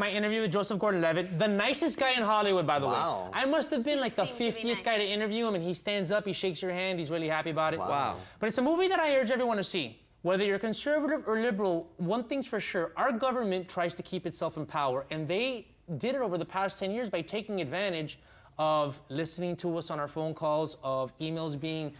my interview with Joseph Gordon-Levitt, the nicest guy in Hollywood, by the way. I must have been like the 50th guy to interview him, and he stands up, he shakes your hand, he's really happy about it. Wow. But it's a movie that I urge everyone to see. Whether you're conservative or liberal, one thing's for sure, our government tries to keep itself in power, and they did it over the past 10 years by taking advantage of listening to us on our phone calls, of emails being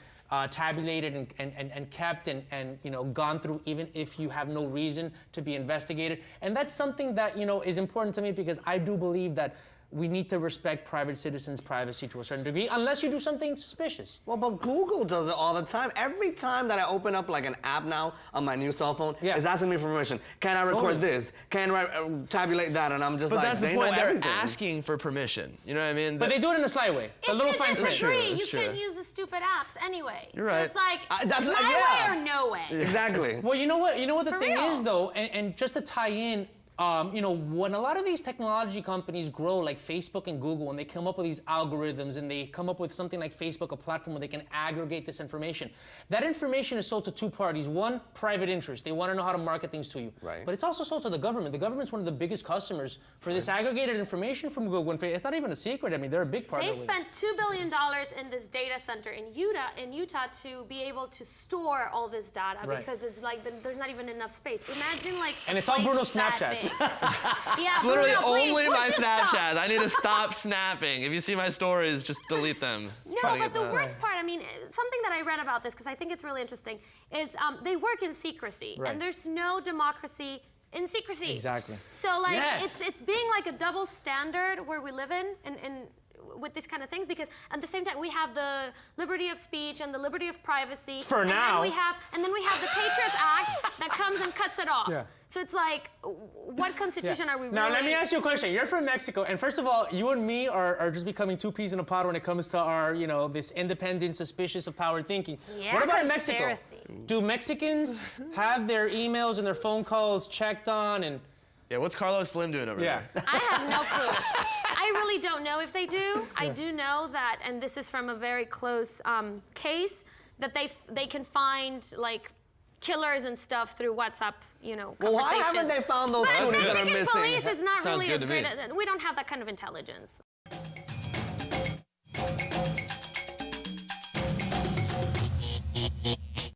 tabulated and kept and you know, gone through even if you have no reason to be investigated. And that's something that, you know, is important to me because I do believe that we need to respect private citizens' privacy to a certain degree, unless you do something suspicious. Well, but Google does it all the time. Every time that I open up like an app now on my new cell phone, it's asking me for permission. Can I record this? Can I tabulate that? And I'm just but like, that's the they point. know They're everything. asking for permission. You know what I mean? But they do it in a sly way. If little you fine print. disagree, you can't use the stupid apps anyway. You're right. So it's like, that's my way or no way. Exactly. Well, you know what? You know what the For thing real. is, though, and just to tie in, you know, when a lot of these technology companies grow, like Facebook and Google, and they come up with these algorithms and they come up with something like Facebook, a platform where they can aggregate this information, that information is sold to two parties. One, private interest. They want to know how to market things to you. Right. But it's also sold to the government. The government's one of the biggest customers for this aggregated information from Google and Facebook. It's not even a secret. I mean, they're a big partner. They spent $2 billion in this data center in Utah to be able to store all this data because it's like there's not even enough space. Imagine like. And it's all Bruno's Snapchats. Yeah, It's literally Bruno, only my please, Snapchat. I need to stop snapping. If you see my stories, just delete them. No, but the worst part, I mean, something that I read about this, because I think it's really interesting, is they work in secrecy. Right. And there's no democracy in secrecy. Exactly. So, like, Yes. it's being like a double standard where we live in with these kind of things, because at the same time we have the liberty of speech and the liberty of privacy. For now. And then we have the Patriots Act that comes and cuts it off. Yeah. So it's like, what constitution are we really? Now, let me ask you a question. You're from Mexico, and first of all, you and me are just becoming two peas in a pod when it comes to our, you know, this independent, suspicious of power thinking. Yeah, what about Mexico? conspiracy. Do Mexicans have their emails and their phone calls checked on and... Yeah, what's Carlos Slim doing over there? I have no clue. I really don't know if they do. I do know that, and this is from a very close case, that they can find like killers and stuff through WhatsApp, you know, Well, why conversations. haven't they found those But students that are Mexican missing? police, it's not Sounds really good as to great. me. We don't have that kind of intelligence.